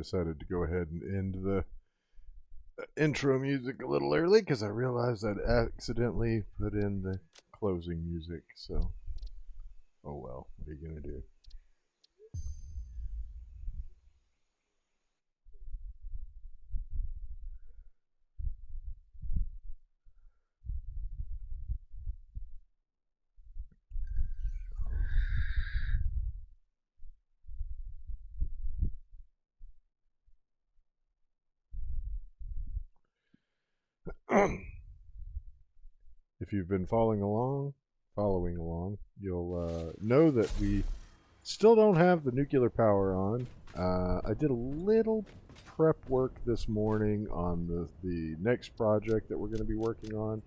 decided to go ahead and end the intro music a little early because I realized I'd accidentally put in the closing music. So, oh well, what are you gonna do? If you've been following along, you'll know that we still don't have the nuclear power on. I did a little prep work this morning on the next project that we're going to be working on.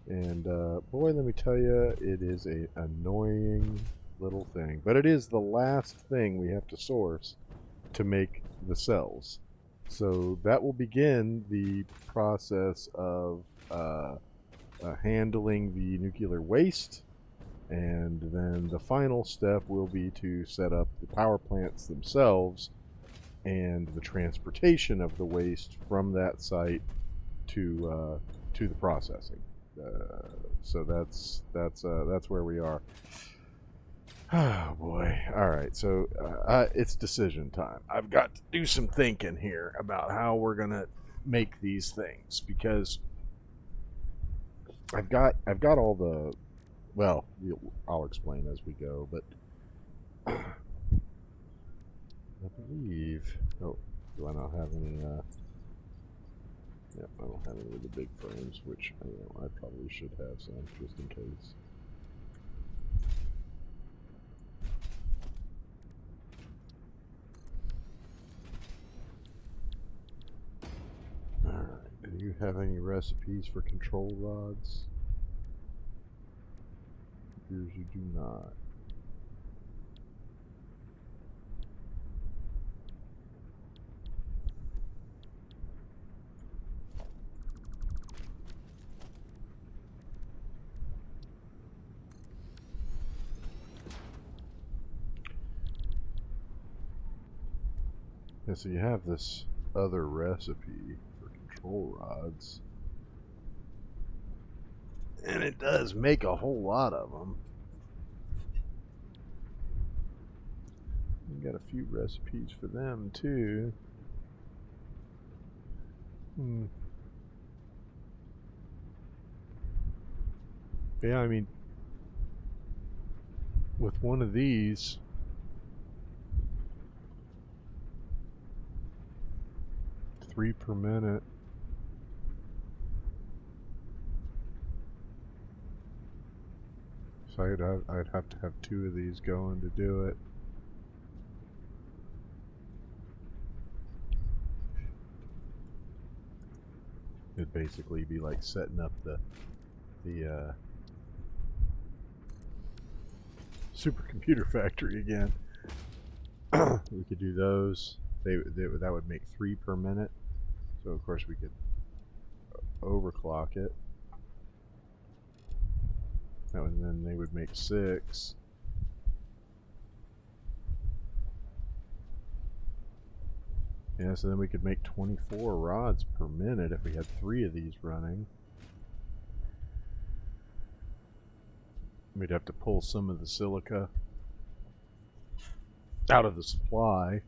And boy, let me tell you, it is a annoying little thing. But it is the last thing we have to source to make the cells. So that will begin the process of handling the nuclear waste. And then the final step will be to set up the power plants themselves and the transportation of the waste from that site to the processing. So that's where we are. Oh boy! All right, so it's decision time. I've got to do some thinking here about how we're gonna make these things because I've got all the well. I'll explain as we go, but I believe. Oh, do I not have any? Yep, I don't have any of the big frames, which I probably should have some just in case. Alright, do you have any recipes for control rods? Appears you do not. Yeah, so you have this other recipe for control rods. And it does make a whole lot of them. You got a few recipes for them too. Yeah, I mean, with one of these, 3 per minute. So I'd have to have 2 of these going to do it. It'd basically be like setting up the supercomputer factory again. We could do those. That would make 3 per minute. So of course we could overclock it. And then they would make 6. Yeah, so then we could make 24 rods per minute if we had 3 of these running. We'd have to pull some of the silica out of the supply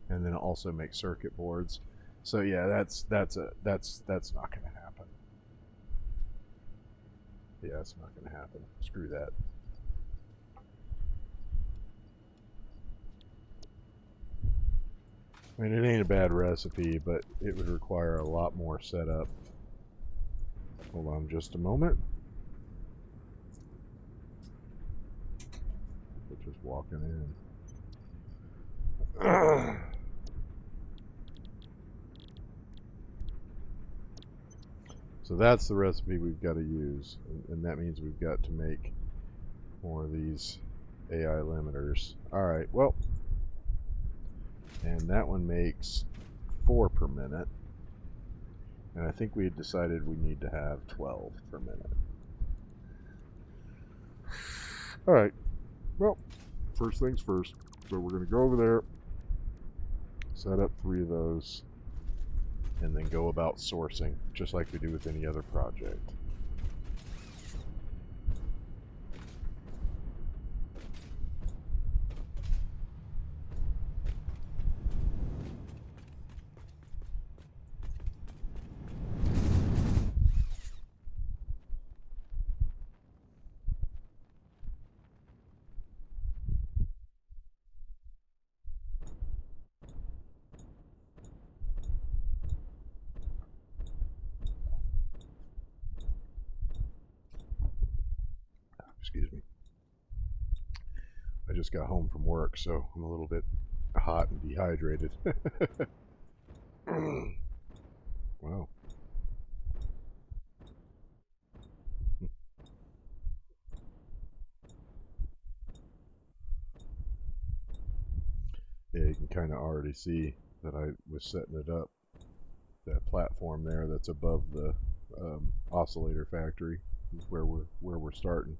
and then also make circuit boards. So yeah, that's not going to happen. Yeah, it's not going to happen. Screw that. I mean, it ain't a bad recipe, but it would require a lot more setup. Hold on just a moment. We're just walking in. So that's the recipe we've got to use, and that means we've got to make more of these AI limiters. Alright, well, and that one makes 4 per minute, and I think we had decided we need to have 12 per minute. Alright, well, first things first. So we're going to go over there, set up 3 of those, and then go about sourcing, just like we do with any other project. Excuse me. I just got home from work, so I'm a little bit hot and dehydrated. Wow. Yeah, you can kind of already see that I was setting it up. That platform there that's above the oscillator factory is where we're starting.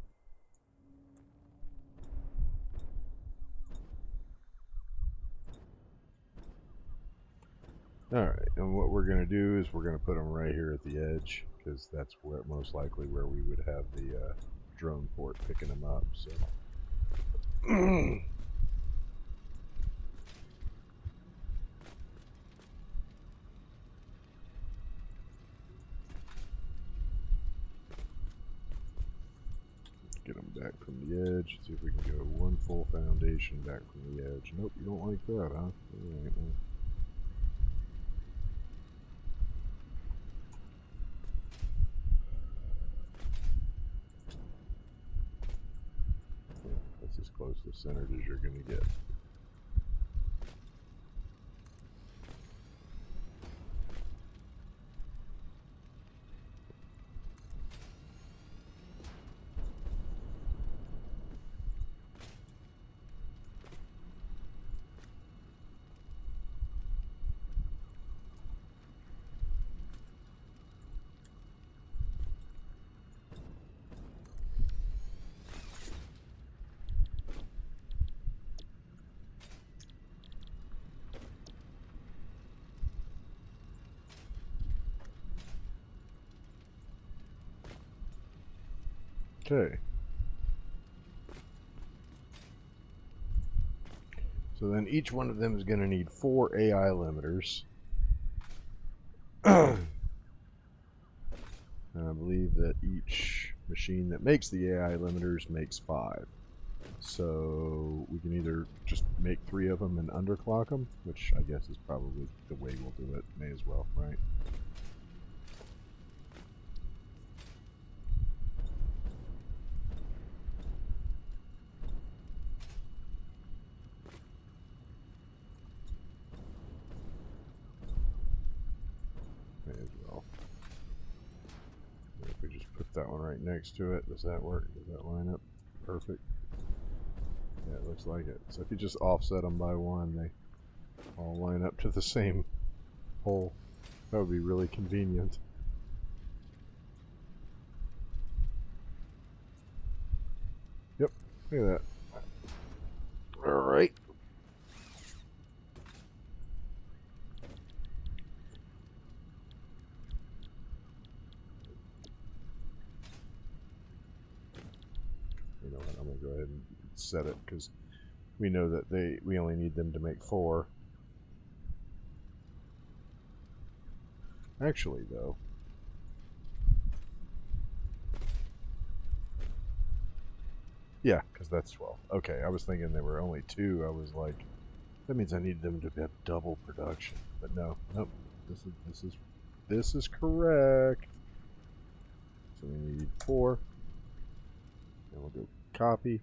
Alright, and what we're going to do is we're going to put them right here at the edge, because that's where most likely where we would have the drone port picking them up. So get them back from the edge. See if we can go one full foundation back from the edge. Nope, you don't like that, huh? Alright, well. Yeah, that's as close to centered as you're going to get. Okay. So then each one of them is going to need 4 AI limiters. And I believe that each machine that makes the AI limiters makes 5. So we can either just make 3 of them and underclock them, which I guess is probably the way we'll do it. May as well, right? May as well. And if we just put that one right next to it, does that work? Does that line up? Perfect. Yeah, it looks like it. So if you just offset them by 1, they all line up to the same hole. That would be really convenient. Yep, look at that. Alright. You know what, I'm going to go ahead and set it, because we know that we only need them to make 4. Actually, though, yeah, because that's 12. Okay, I was thinking there were only 2. I was like, that means I need them to have double production. But no, nope. This is correct. So we need 4. And we'll go copy.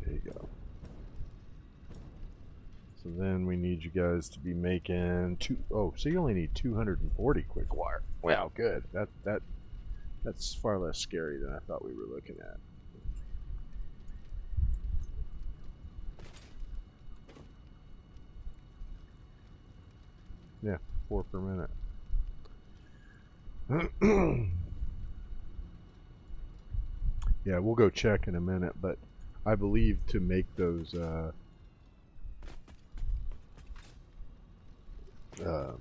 There you go. So then we need you guys to be making 2. Oh, so you only need 240 quick wire. Wow, good. That's far less scary than I thought we were looking at. Yeah, 4 per minute. Yeah, we'll go check in a minute, but I believe to make those um,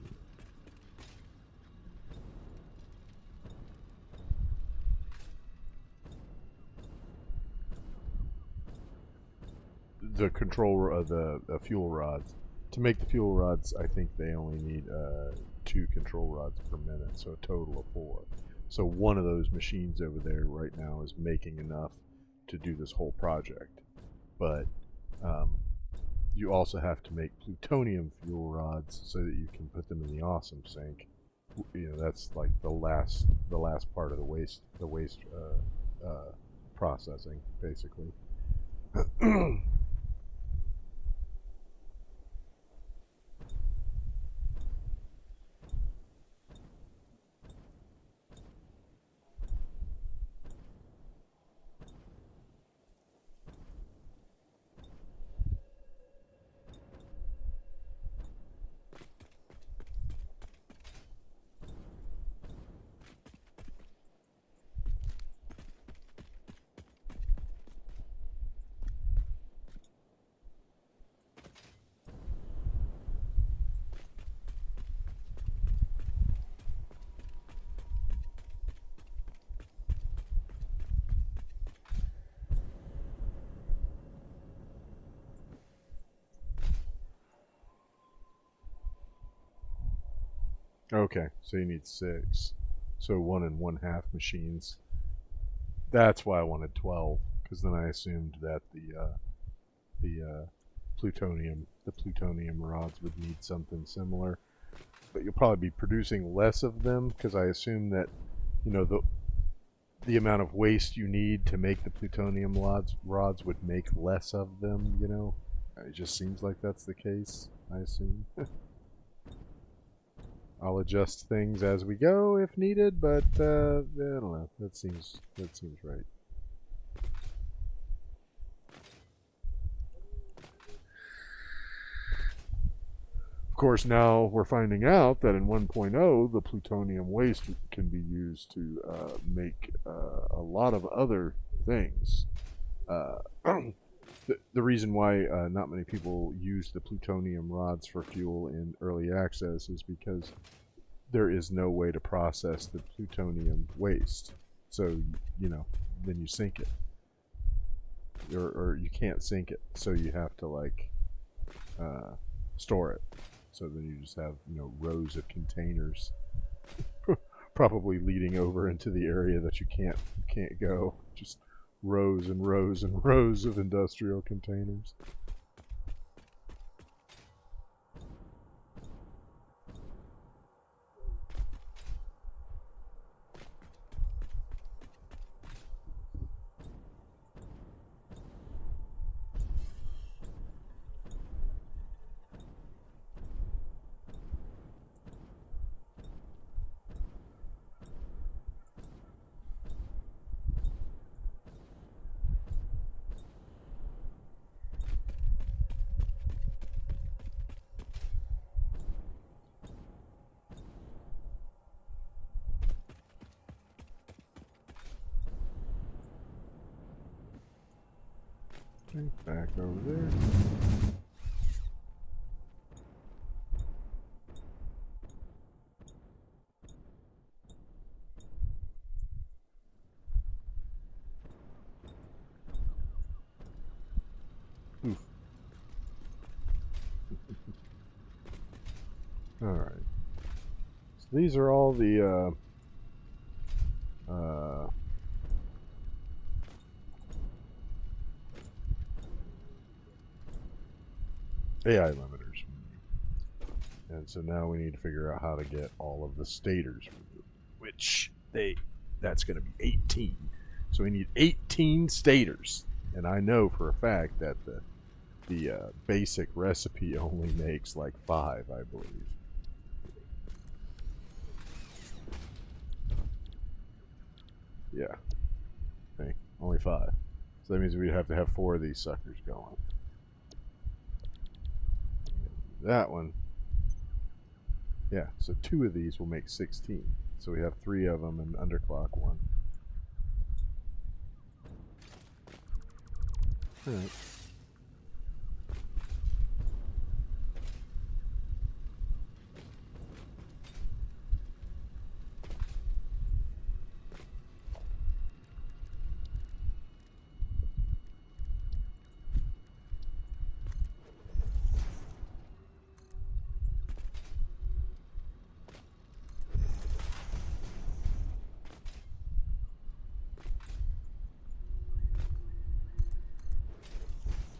the control the fuel rods. To make the fuel rods, I think they only need 2 control rods per minute, so a total of 4. So one of those machines over there right now is making enough to do this whole project. But um, you also have to make plutonium fuel rods so that you can put them in the awesome sink. You know, that's like the last part of the waste processing, basically. Okay, so you need 6. So 1 1/2 machines. That's why I wanted 12, because then I assumed that the plutonium rods would need something similar. But you'll probably be producing less of them, because I assume that the amount of waste you need to make the plutonium rods would make less of them. It just seems like that's the case. I assume. I'll adjust things as we go if needed, but I don't know. That seems right. Of course, now we're finding out that in 1.0, the plutonium waste can be used to make a lot of other things. Uh, the reason why not many people use the plutonium rods for fuel in early access is because there is no way to process the plutonium waste. So, then you sink it. Or you can't sink it, so you have to uh, store it. So then you just have rows of containers, probably leading over into the area that you can't go. Just rows and rows and rows of industrial containers. Okay, back over there. Oof. All right. So these are all the AI limiters. And so now we need to figure out how to get all of the stators removed, which that's going to be 18. So we need 18 stators. And I know for a fact that the basic recipe only makes like 5, I believe. Yeah. Okay. Only 5. So that means we'd have to have 4 of these suckers going. That one. Yeah, so 2 of these will make 16. So we have 3 of them and underclock 1. Alright.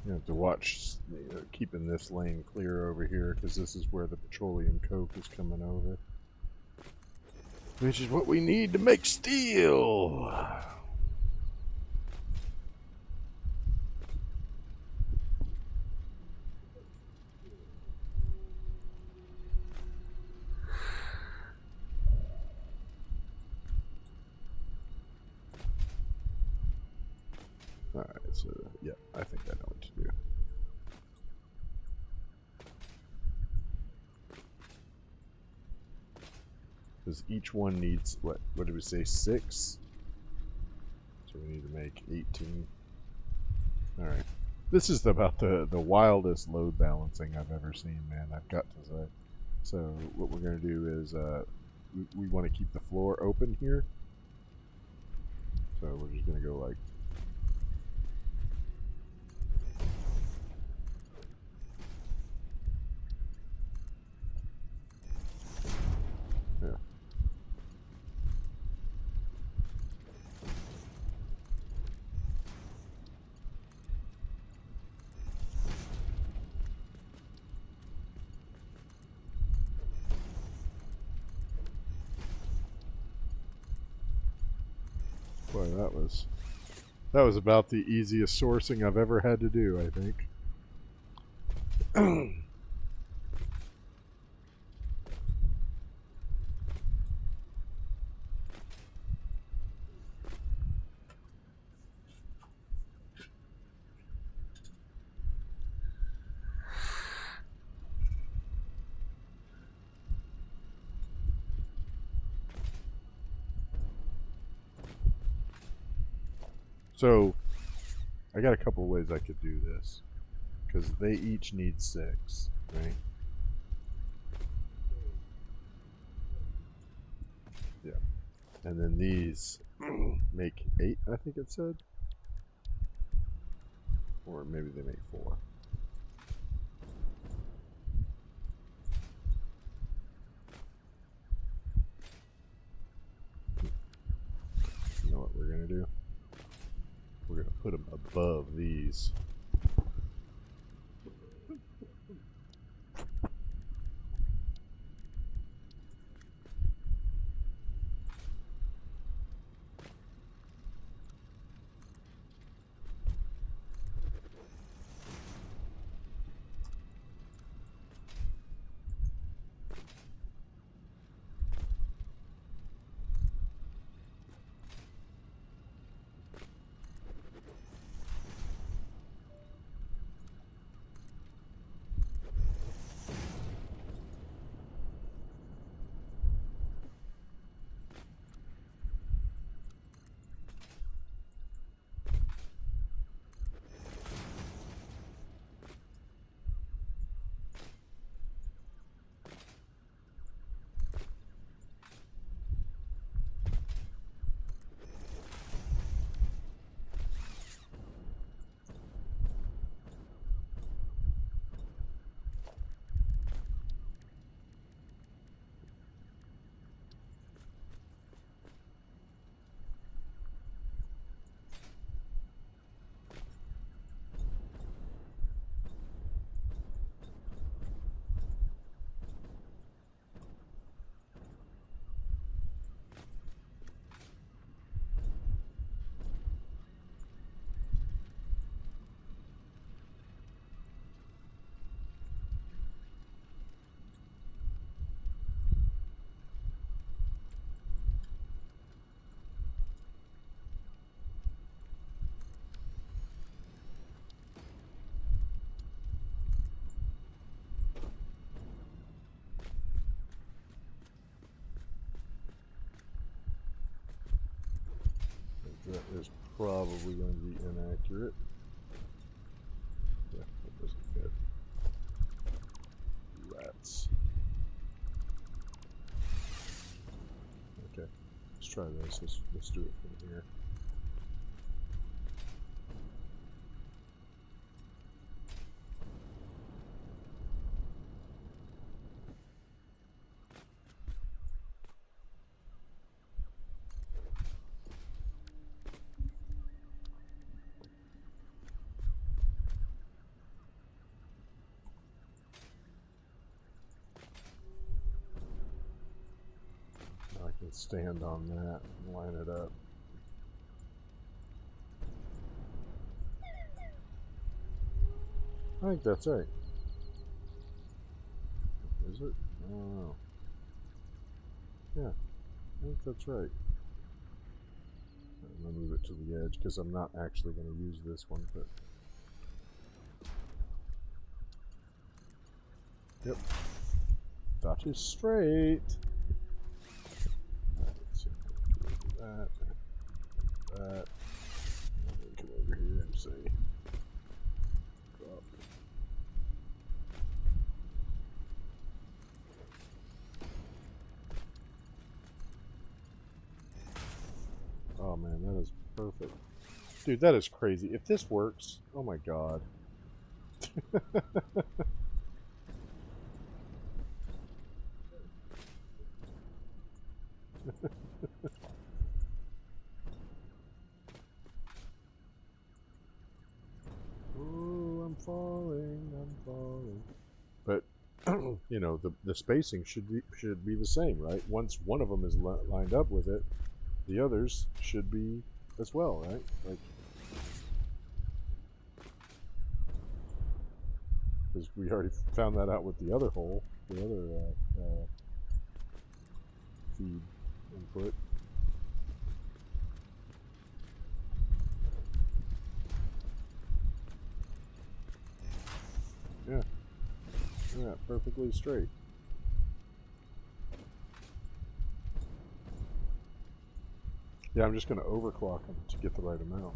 You have to watch, keeping this lane clear over here, because this is where the petroleum coke is coming over. Which is what we need to make steel! Alright, so, yeah, I think I know what to do. Because each one needs, what did we say, 6? So we need to make 18. Alright. This is about the wildest load balancing I've ever seen, man, I've got to say. So what we're going to do is, we want to keep the floor open here. So we're just going to go like... Yeah. Boy, that was about the easiest sourcing I've ever had to do, I think. So, I got a couple of ways I could do this. Because they each need 6, right? Yeah. And then these make 8, I think it said. Or maybe they make 4. You know what we're going to do? We're going to put them above these. That is probably going to be inaccurate. try this. Let's do it from here. I can stand on that and line it up. I think that's right. Is it? I don't know. Yeah, I think that's right. I'm going to move it to the edge because I'm not actually going to use this one, but... Yep. That is straight. Right, let's see. That. That. And then come over here and say... Drop. Oh man, that is perfect. Dude, that is crazy. If this works, oh my god. Oh, I'm falling, I'm falling. But you know, the spacing should be the same, right? Once one of them is lined up with it, the others should be as well, right? Like, because we already found that out with the other hole, the other feed input. Yeah, yeah, perfectly straight. Yeah, I'm just going to overclock them to get the right amount.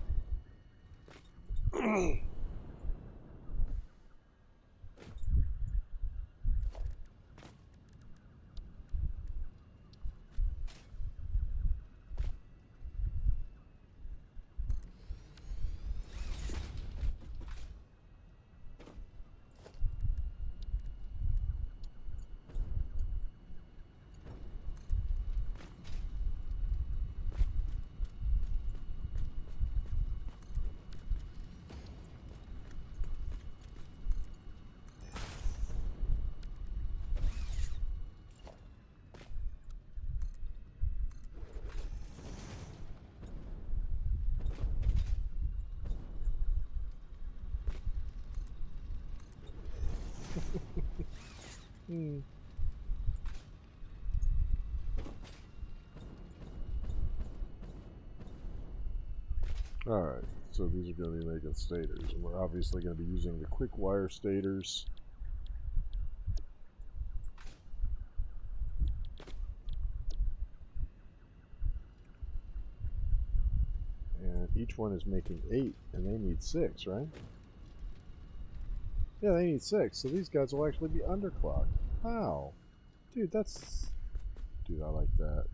Hmm. Alright, so these are going to be making stators, and we're obviously going to be using the quick wire stators. And each one is making 8, and they need 6, right? Yeah, they need 6, so these guys will actually be underclocked. How? Dude, that's... Dude, I like that.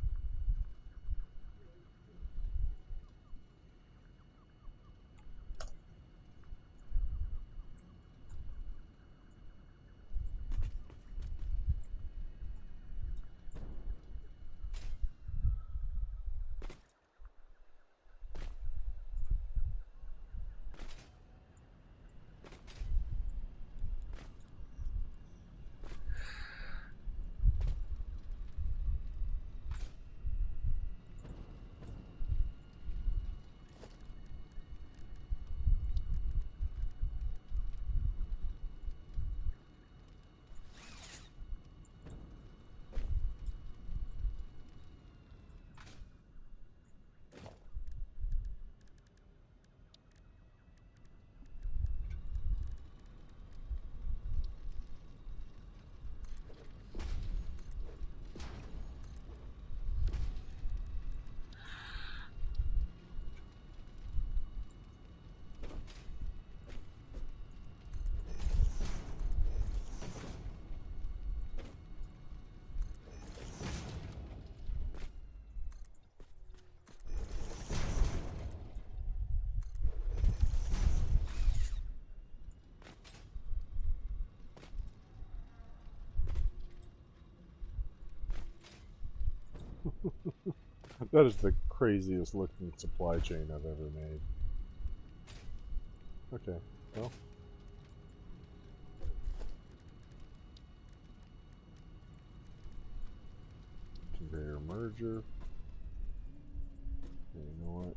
That is the craziest looking supply chain I've ever made. Okay, well. Conveyor merger. Okay, you know what?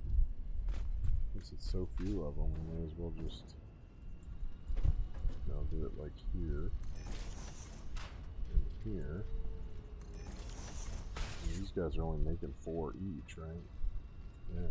Since it's so few of them, we may as well just, I'll do it like here and here. And these guys are only making 4 each, right? Yeah.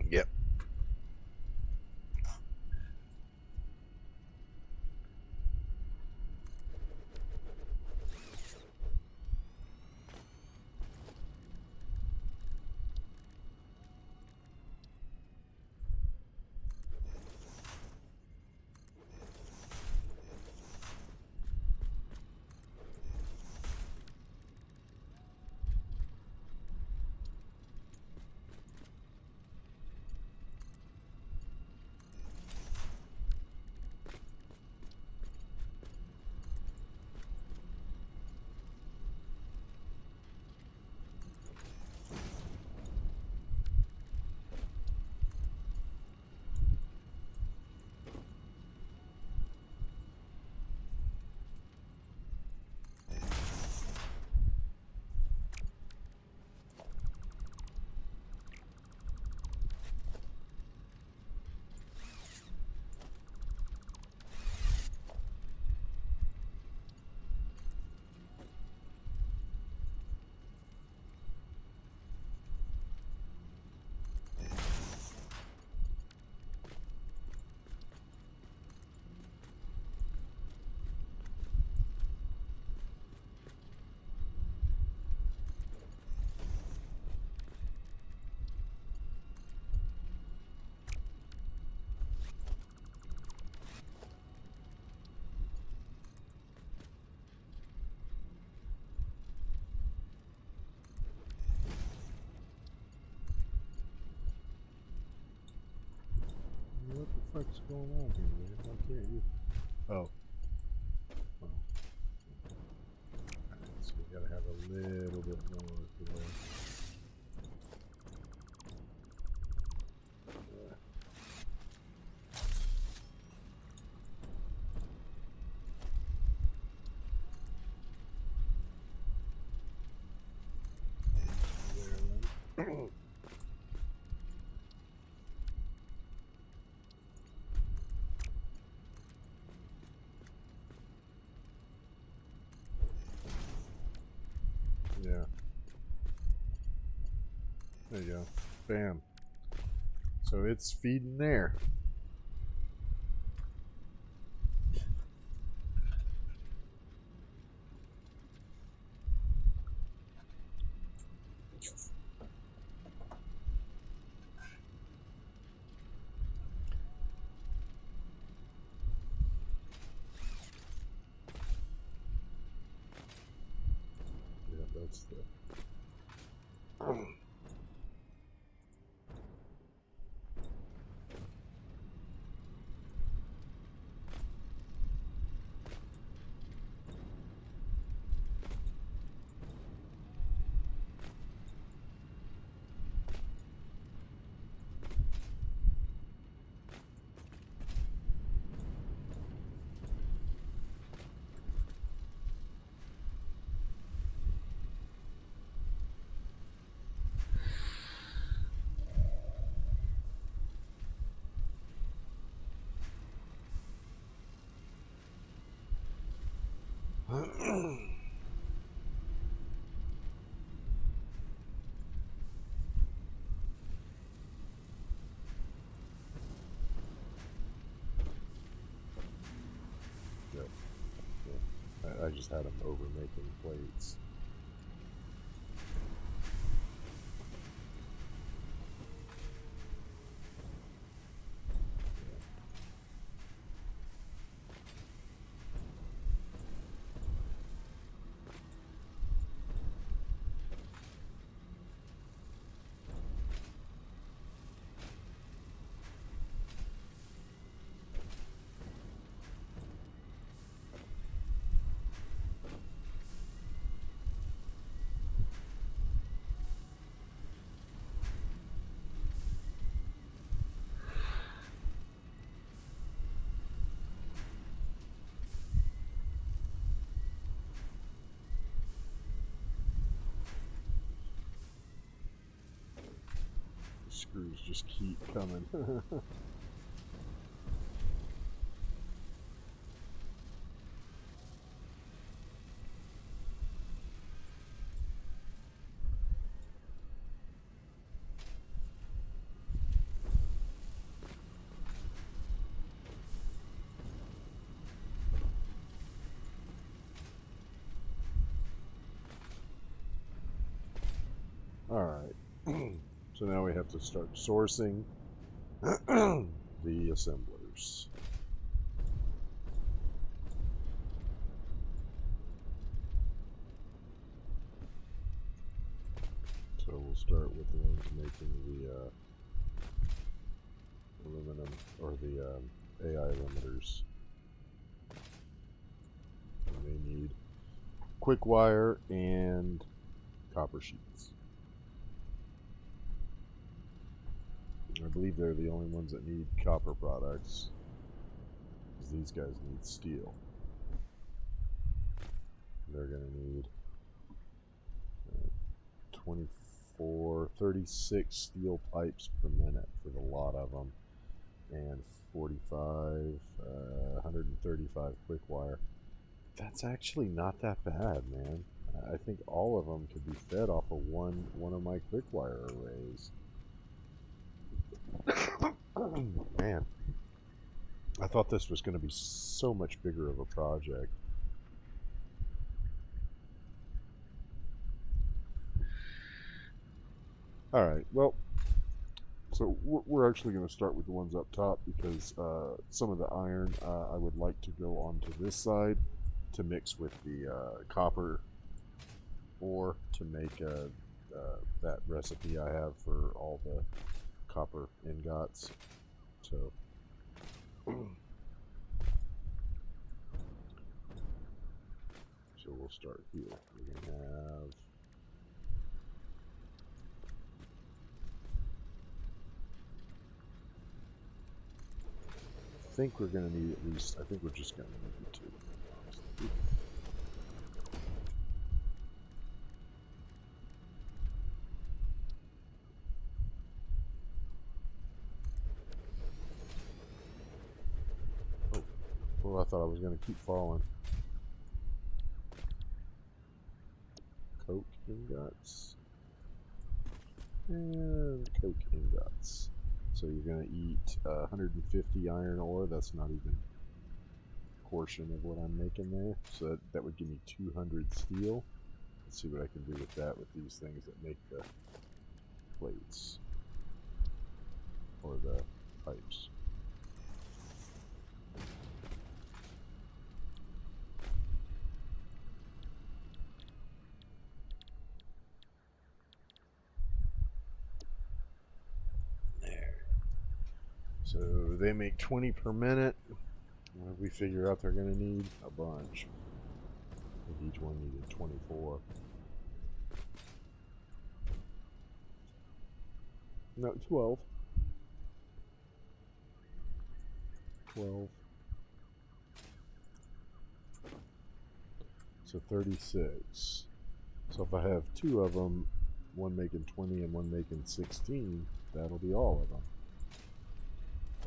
Yep. What the fuck's going on here, man? Why can't you? Oh. Well. Alright, so we gotta have a little bit more delay. There then. Yeah. There you go. Bam. So it's feeding there. Yeah, that's the... Good. Yeah. I just had them over making plates. Screws just keep coming. Alright. So now we have to start sourcing the assemblers. So we'll start with the ones making the aluminum, or the AI limiters. And they need quick wire and copper sheets. I believe they're the only ones that need copper products, because these guys need steel. They're going to need 36 steel pipes per minute for the lot of them, and 135 quick wire. That's actually not that bad, man. I think all of them could be fed off of one of my quick wire arrays. Man, I thought this was going to be so much bigger of a project. Alright, well, so we're actually going to start with the ones up top, because some of the iron I would like to go onto this side to mix with the copper ore to make that recipe I have for all the copper ingots. So we'll start here. We're going to have I think we're going to need at least, I think we're just going to need 2. Oh, I thought I was going to keep falling. Coke ingots. And coke ingots. So you're going to eat 150 iron ore. That's not even a portion of what I'm making there. So that would give me 200 steel. Let's see what I can do with that with these things that make the plates. Or the pipes. So they make 20 per minute. What did we figure out they're going to need? A bunch. I think each one needed 24. No, 12. 12. So 36. So if I have 2 of them, one making 20 and one making 16, that'll be all of them.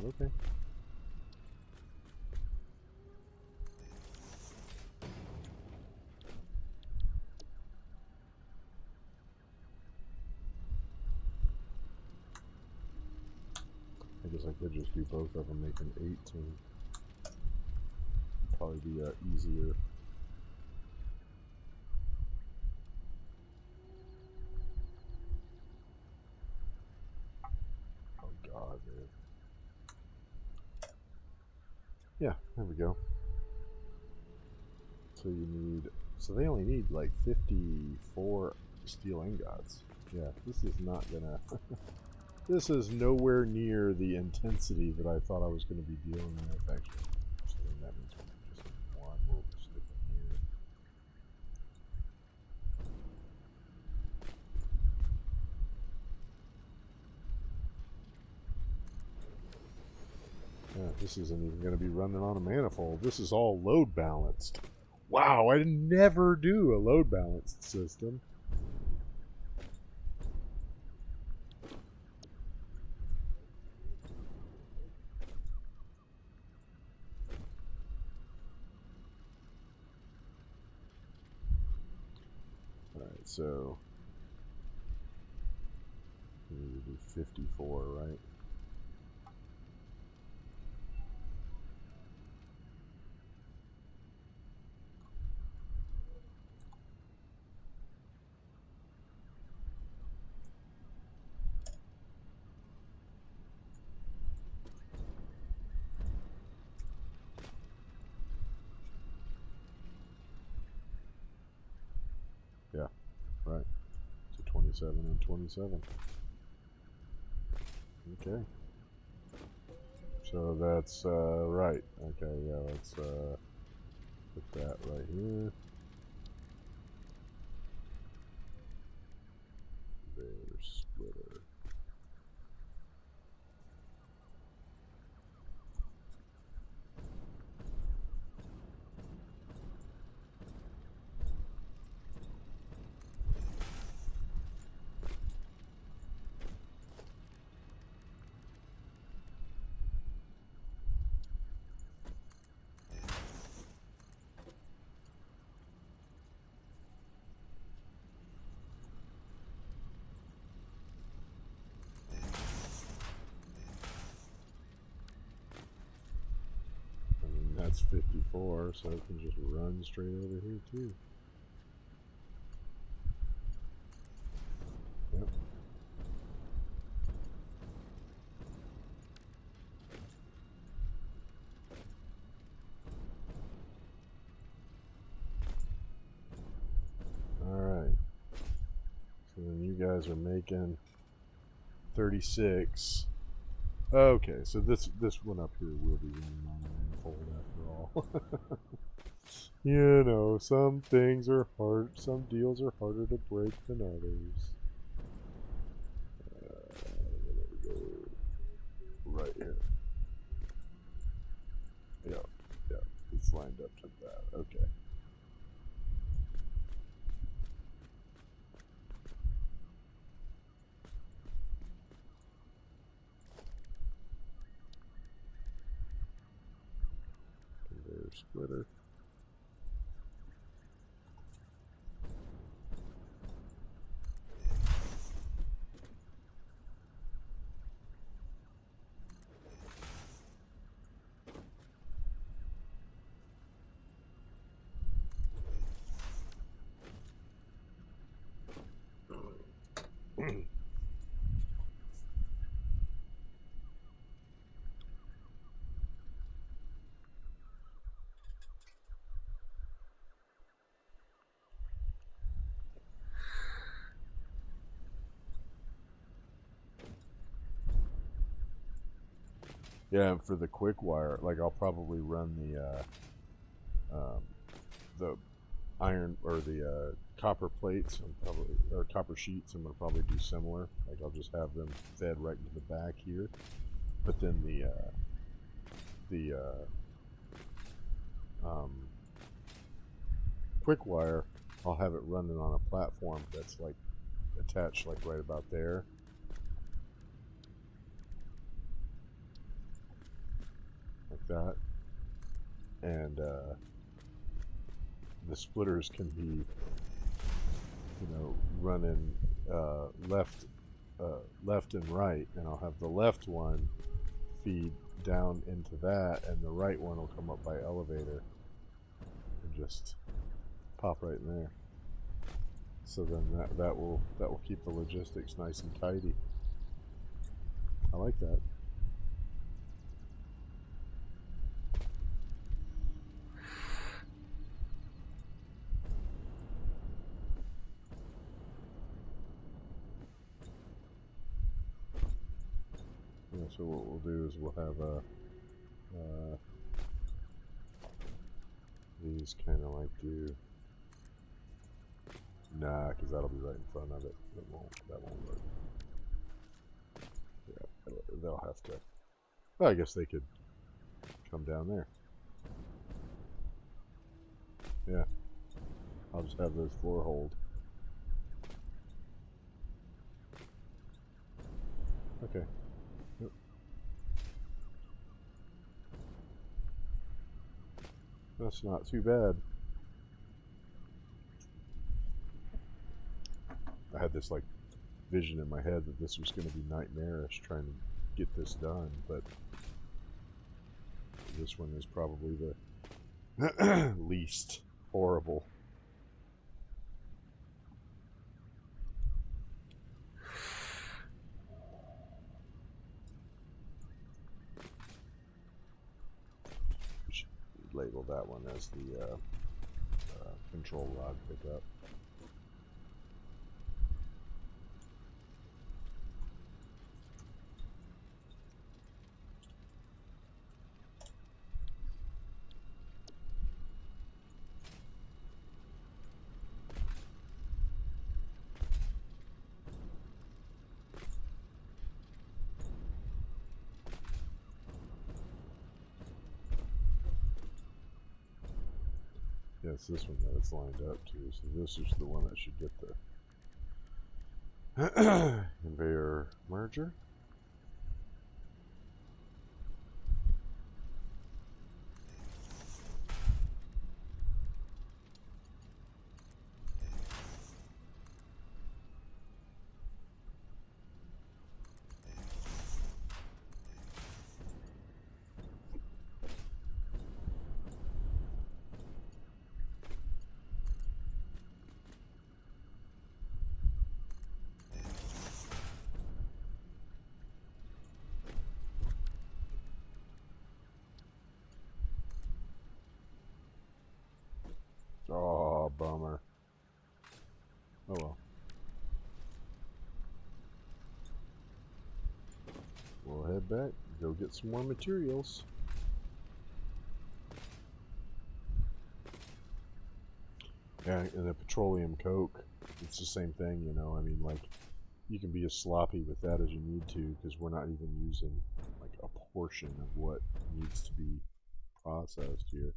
Okay. because I could just do both of them, making 18. Probably be easier. Oh god, man. Yeah, there we go. So you need, so they only need like 54 steel ingots. Yeah, this is not gonna, this is nowhere near the intensity that I thought I was going to be dealing with, actually. So then that means we just need one. We'll stick them here. Yeah, this isn't even going to be running on a manifold. This is all load balanced. Wow, I never do a load balanced system. Alright, so we need to do 54, right? Yeah, right. So 27 and 27. Okay. So that's right. Okay, yeah, let's put that right here. There's splitter. That's 54, so it can just run straight over here too. Yep. Alright. So then you guys are making 36. Okay, so this one up here will be running on a manifold after all. You know, some things are hard, some deals are harder to break than others. There we go. Right here. Yeah, yeah, it's lined up to that. Okay. Conveyor splitter. Yeah, for the quick wire, like I'll probably run the iron or the copper plates, and probably or copper sheets. I'm gonna probably do similar. Like I'll just have them fed right into the back here, but then the quick wire, I'll have it running on a platform that's like attached like right about there. Like that. And the splitters can be, you know, running left and right, and I'll have the left one feed down into that, and the right one will come up by elevator and just pop right in there. So then that will keep the logistics nice and tidy. I like that. Yeah, so what we'll do is we'll have these kind of like do. Nah, because that'll be right in front of it. That won't work. Yeah, they'll have to. Well, I guess they could come down there. Yeah, I'll just have those floor hold. Okay. Yep. That's not too bad. I had this like vision in my head that this was going to be nightmarish trying to get this done, but this one is probably the least horrible. We should label that one as the control rod pickup. Yeah, it's this one that it's lined up to, so this is the one that should get the conveyor merger. Oh, bummer. Oh well. We'll head back, go get some more materials. Yeah, and the petroleum coke, it's the same thing, you know. I mean, like, you can be as sloppy with that as you need to, because we're not even using, like, a portion of what needs to be processed here.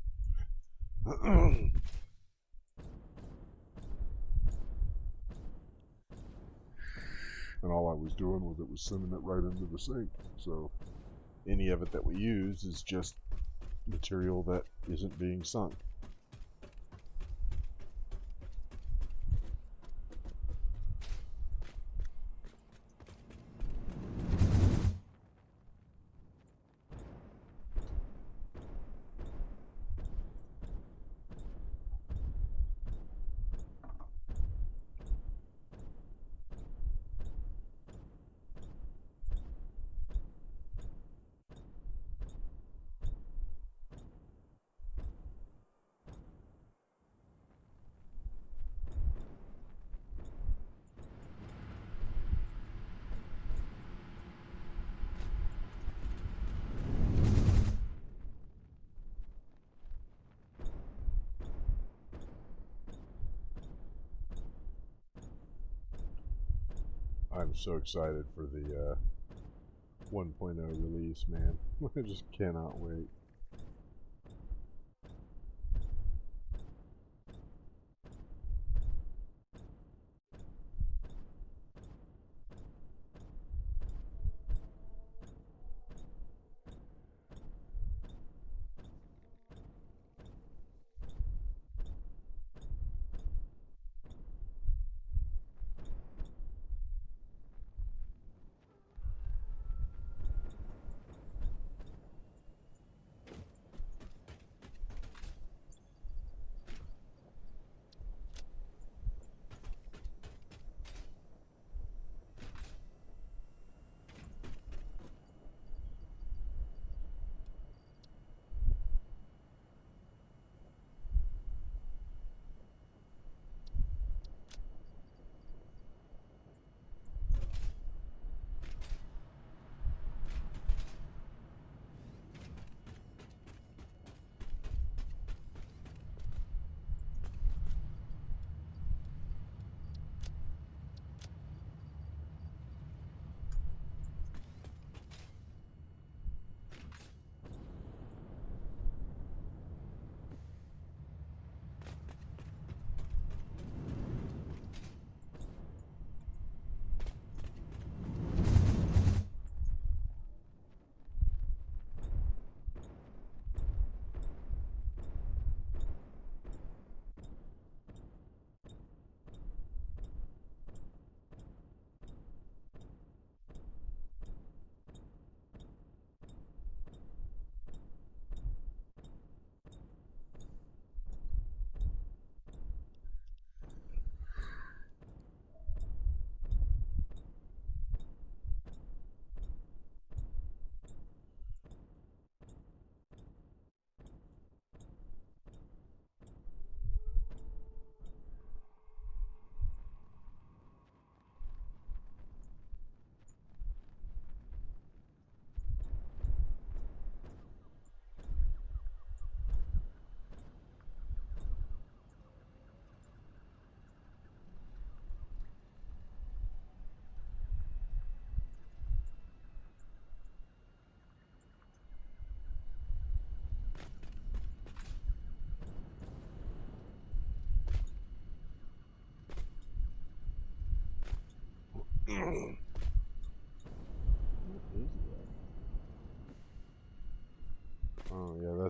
And all I was doing was sending it right into the sink. So any of it that we use is just material that isn't being sunk. I'm so excited for the 1.0 release, man. I just cannot wait.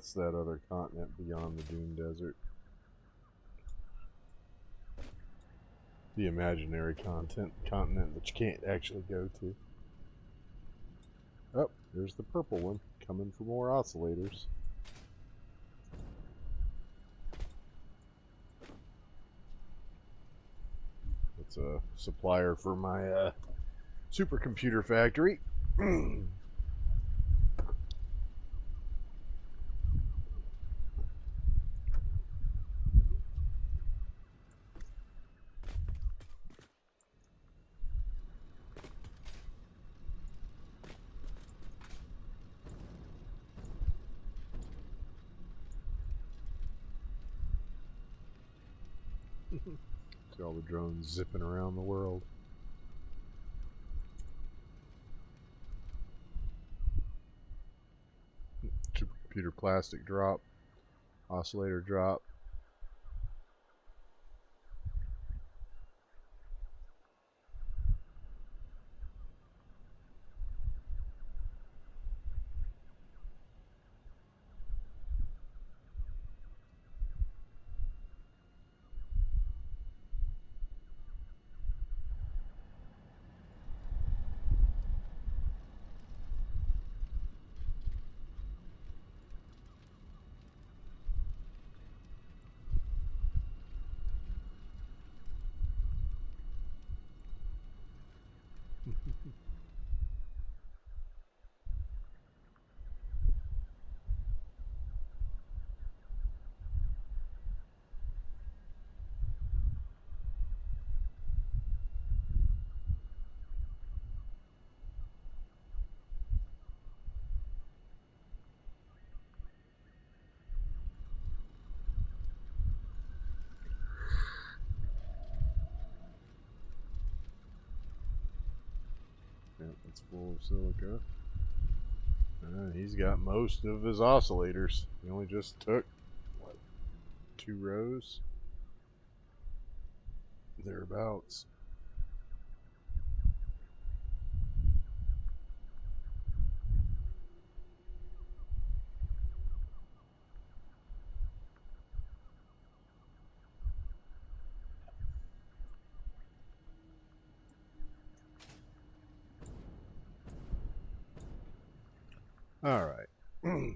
That's that other continent beyond the Dune Desert. The imaginary continent that you can't actually go to. Oh, there's the purple one coming for more oscillators. It's a supplier for my supercomputer factory. See all the drones zipping around the world. Supercomputer plastic drop. Oscillator drop. Yeah, it's full of silica. He's got most of his oscillators. He only just took, what, 2 rows? Thereabouts. Alright. So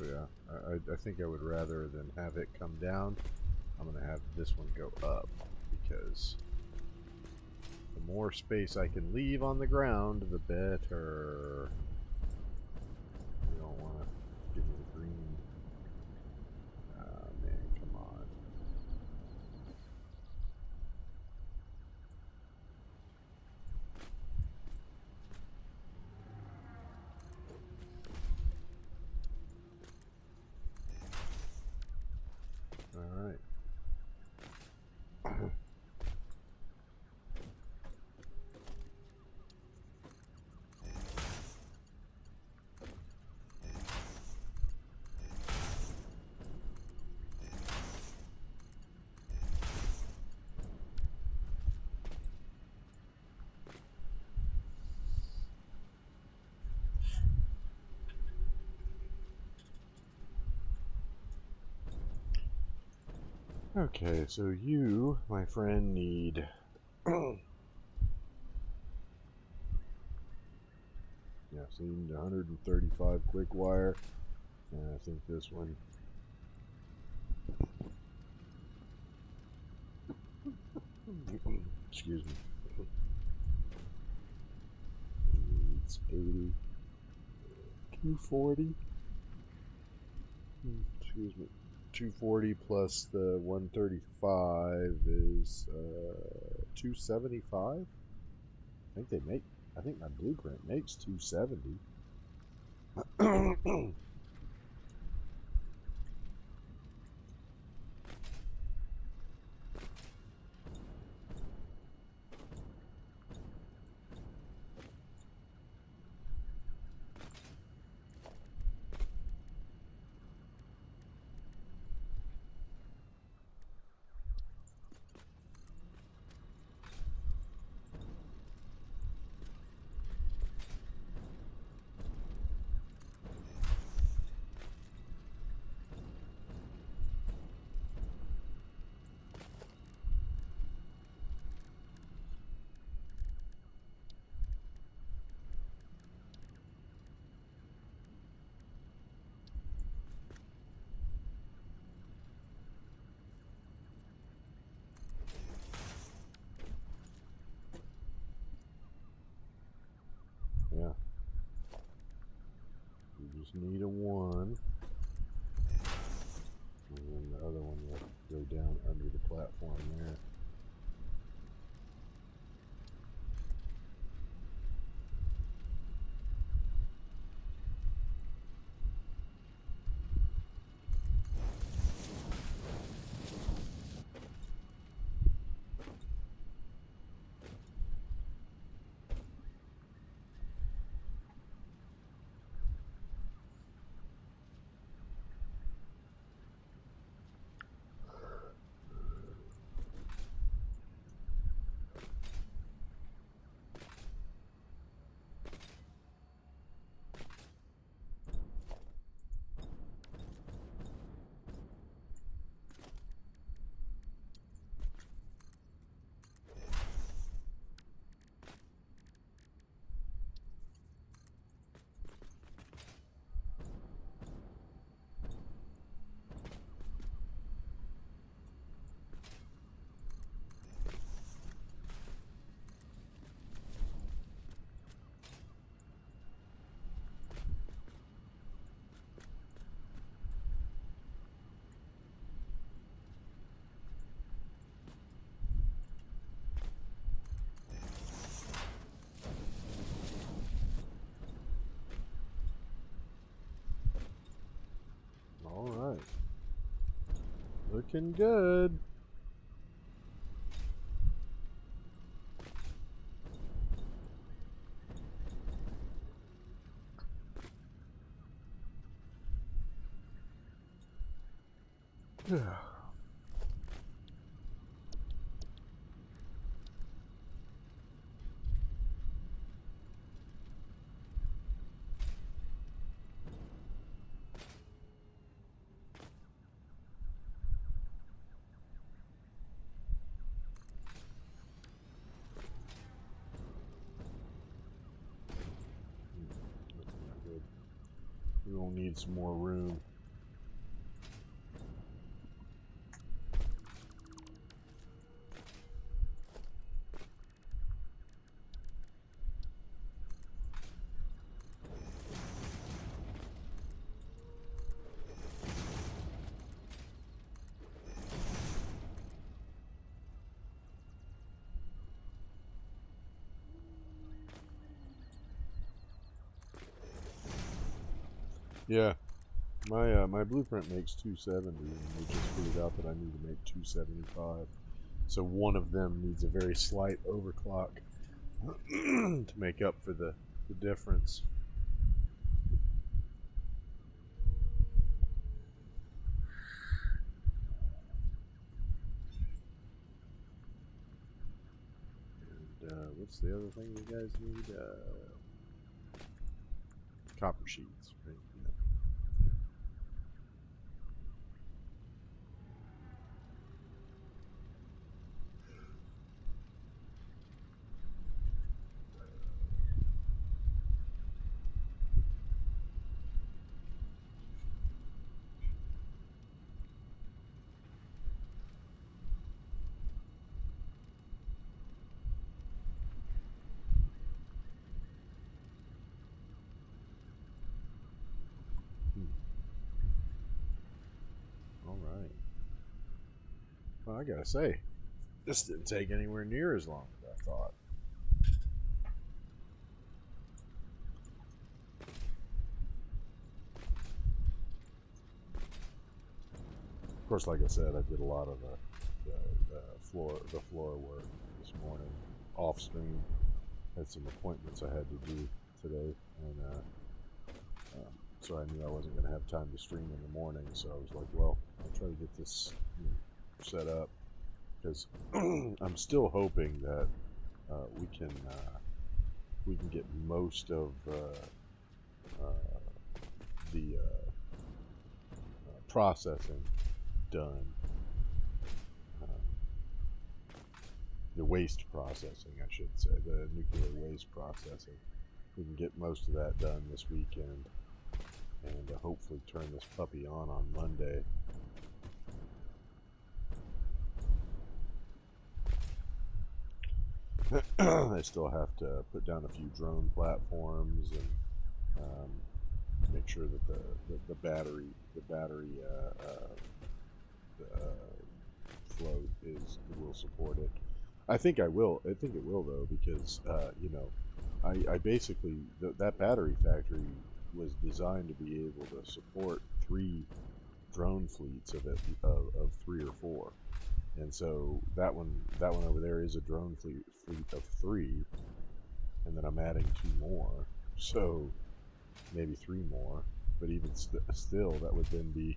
yeah, I think I would rather than have it come down, I'm going to have this one go up, because the more space I can leave on the ground, the better. You don't want to give me the green. Ah, man, come on. Alright. Okay, so you, my friend, need yeah, so you need 135 quick wire, and I think this one excuse me, needs 80, 240, excuse me, 240 plus the 135 is 275. I think my blueprint makes 270. just need a 1. And then the other one will go down under the platform there. Alright. Looking good. We will need some more room. Yeah, my blueprint makes 270, and we just figured out that I need to make 275. So one of them needs a very slight overclock to make up for the difference. And what's the other thing you guys need? Copper sheets, right? Yeah. All right. Well, I gotta say, this didn't take anywhere near as long as I thought. Of course, like I said, I did a lot of the floor work this morning off stream. Had some appointments I had to do today, and so I knew I wasn't going to have time to stream in the morning. So I was like, well, I'll try to get this set up, because I'm still hoping that we can get most of the processing done. The waste processing, I should say, the nuclear waste processing. We can get most of that done this weekend, and hopefully turn this puppy on Monday. I still have to put down a few drone platforms and make sure that the battery float will support it. I think I will. I think it will though, because you know, I basically that battery factory was designed to be able to support 3 drone fleets of 3 or 4, and so that one over there is a drone fleet of 3, and then I'm adding 2 more, so maybe 3 more. But even still, that would then be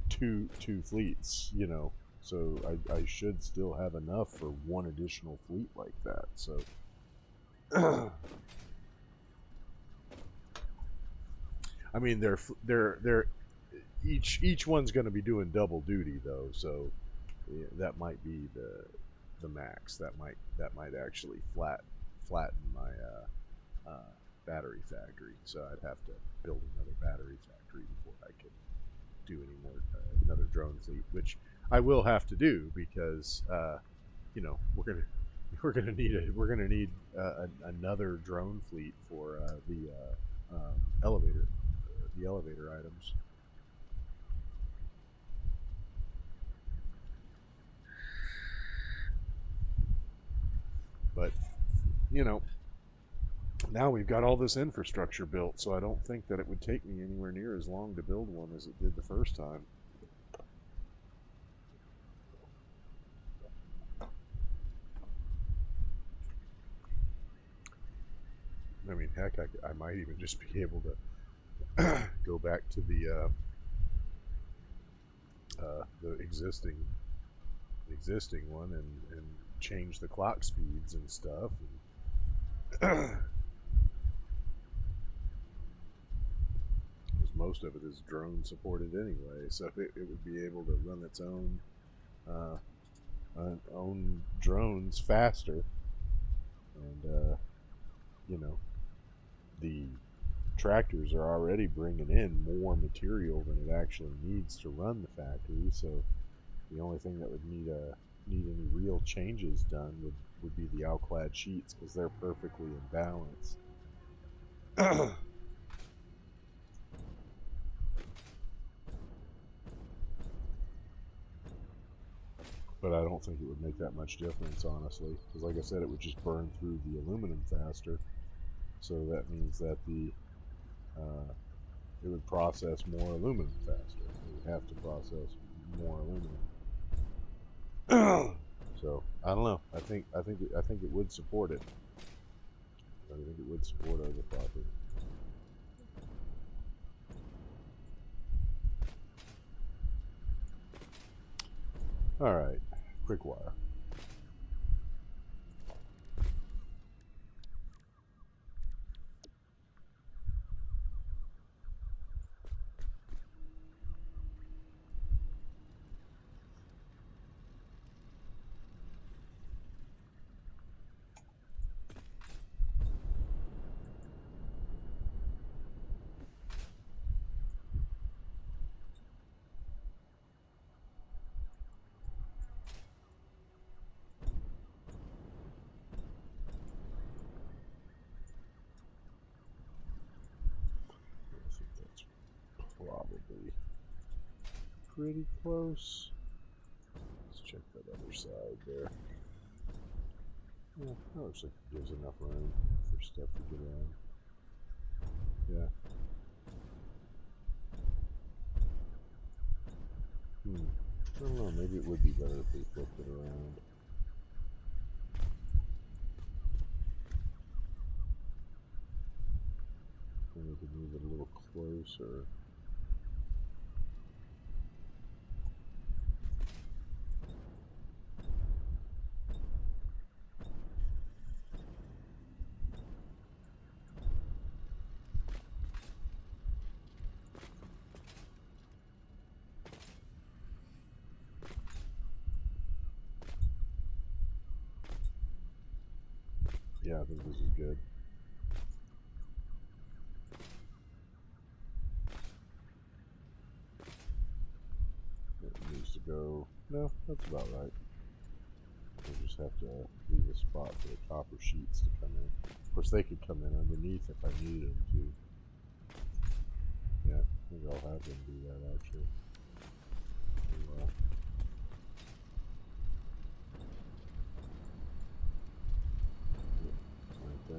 two fleets, you know. So I should still have enough for 1 additional fleet like that. So I mean, they're each one's going to be doing double duty though. So yeah, that might be the max. That might actually flatten my battery factory. So I'd have to build another battery factory before I could do any more another drone fleet, which I will have to do because you know we're gonna need another drone fleet for elevator the elevator items. But you know, now we've got all this infrastructure built, so I don't think that it would take me anywhere near as long to build one as it did the first time. I mean, heck, I might even just be able to go back to the existing one and change the clock speeds and stuff. And most of it is drone supported anyway, so it would be able to run its uh, own drones faster, and you know, the tractors are already bringing in more material than it actually needs to run the factory. So the only thing that would need any real changes done would be the alclad sheets, because they're perfectly in balance. But I don't think it would make that much difference, honestly, because like I said, it would just burn through the aluminum faster. So that means that uh, it would process more aluminum faster. It would have to process more aluminum. So I don't know. I think it would support it. I think it would support overclocking. All right, quick wire. I think that's probably pretty close. Let's check that other side there. Yeah, that looks like it gives enough room for stuff to get in. Yeah. I don't know. Maybe it would be better if we flipped it around. And we could move it a little closer. Yeah, I think this is good. It needs to go. No, that's about right. We'll just have to leave a spot for the copper sheets to come in. Of course, they could come in underneath if I needed them to. Yeah, maybe I'll have them do that actually. Right there.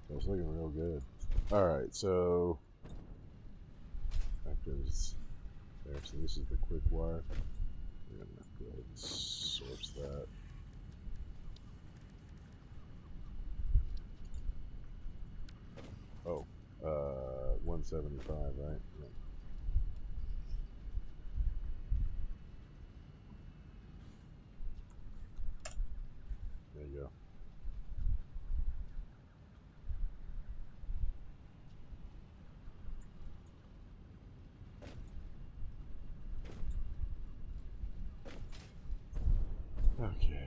That's looking real good. Alright, so that goes there. So this is the quick wire. We're going to go ahead and source that. Oh, 175, right? Yeah. There you go. Okay.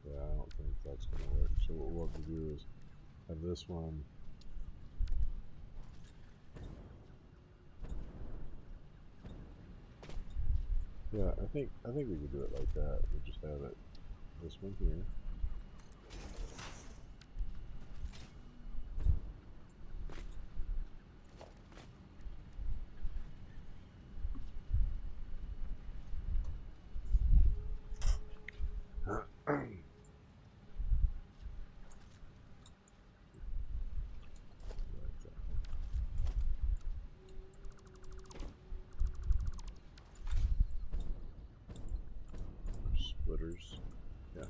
Yeah, I don't think that's going to work. So what we'll have to do is have this one. Yeah, I think we could do it like that. We'll just have it this one here. Splitters. Yeah.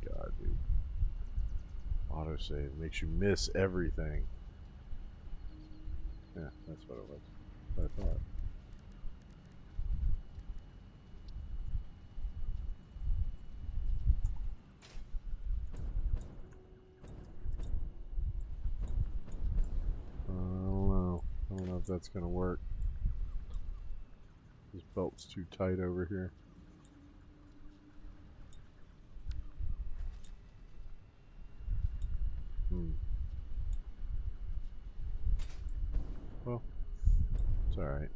God, dude. Autosave makes you miss everything. Yeah, that's what it was. That's what I thought. I don't know if that's gonna work. This belt's too tight over here. Well, it's alright.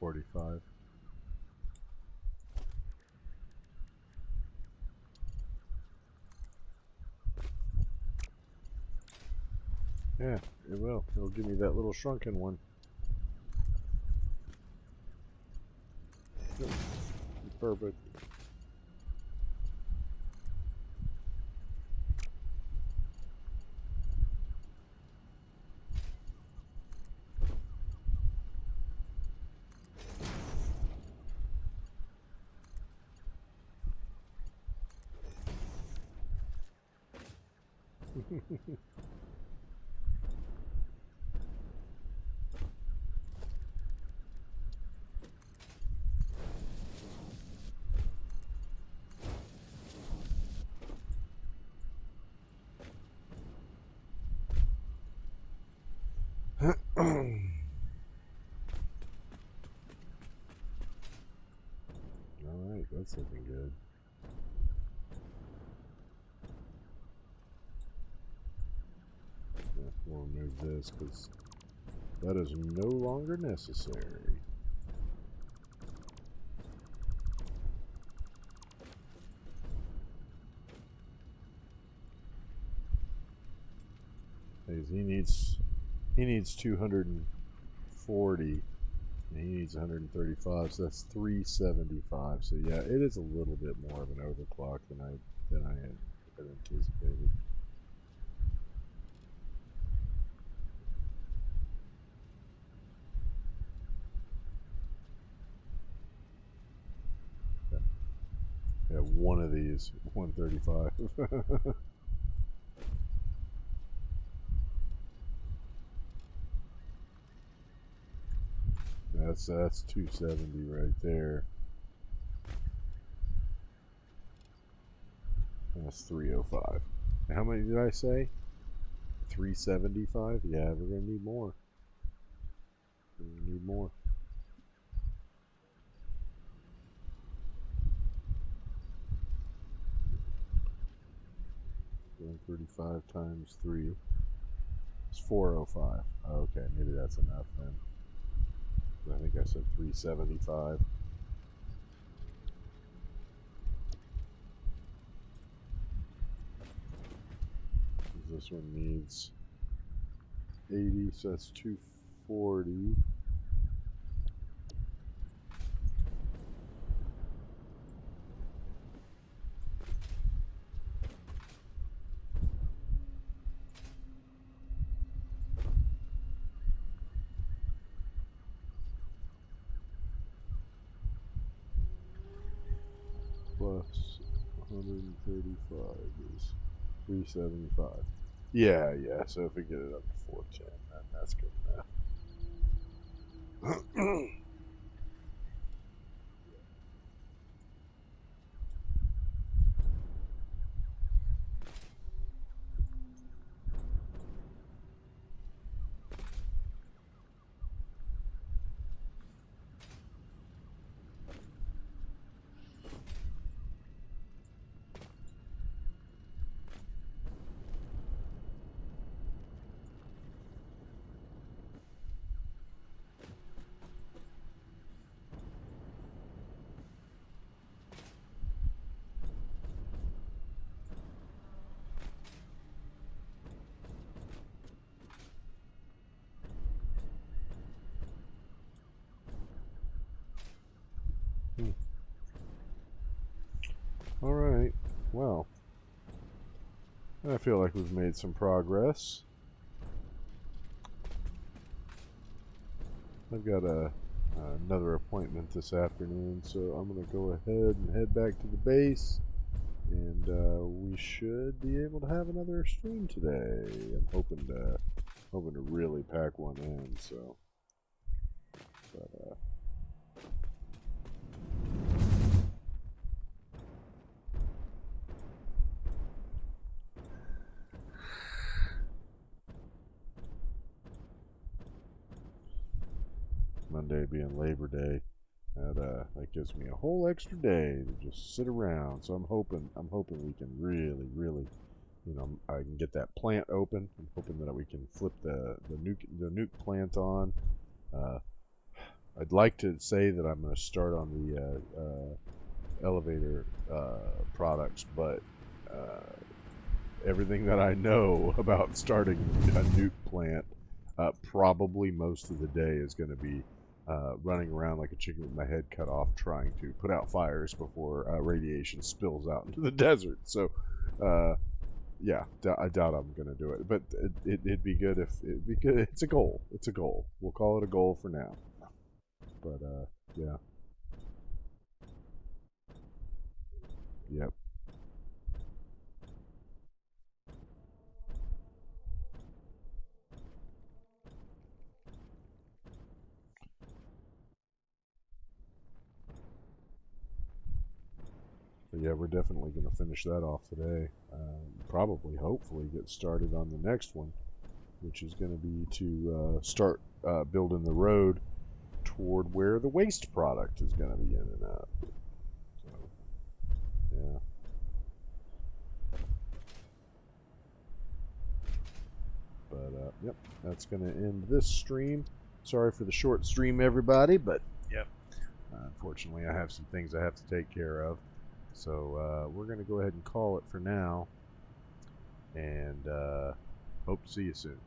$45. Yeah, it will. It'll give me that little shrunken one. Perfect. Alright, that's looking good. Yeah, we'll remove this because that is no longer necessary. He needs 240 and he needs 135, so that's 375. So yeah, it is a little bit more of an overclock than I had anticipated. Yeah, one of these 135. That's 270 right there. That's 305. How many did I say? 375? Yeah, we're gonna need more. We're gonna need more. 135 times 3 is 405. Okay, maybe that's enough then. I think I said 375. This one needs 80, so that's 240. Plus 135 is 375. Yeah, yeah. So if we get it up to 410, then that's good enough. All right. Well, I feel like we've made some progress. I've got another appointment this afternoon, so I'm going to go ahead and head back to the base, and we should be able to have another stream today. I'm hoping to really pack one in. So, but Monday being Labor Day, that gives me a whole extra day to just sit around. So I'm hoping we can really, I can get that plant open. I'm hoping that we can flip the nuke plant on. Uh, I'd like to say that I'm going to start on the elevator products, but everything that I know about starting a nuke plant, probably most of the day is going to be running around like a chicken with my head cut off, trying to put out fires before radiation spills out into the desert. So, yeah, I doubt I'm going to do it, but it'd be good if it'd be good. It's a goal. It's a goal. We'll call it a goal for now. But yeah, yep. yeah, we're definitely going to finish that off today. Probably, hopefully, get started on the next one, which is going to be to start building the road toward where the waste product is going to be in and out. So, yeah. But, yep, that's going to end this stream. Sorry for the short stream, everybody, but, yep, unfortunately, I have some things I have to take care of. So, we're going to go ahead and call it for now, and hope to see you soon.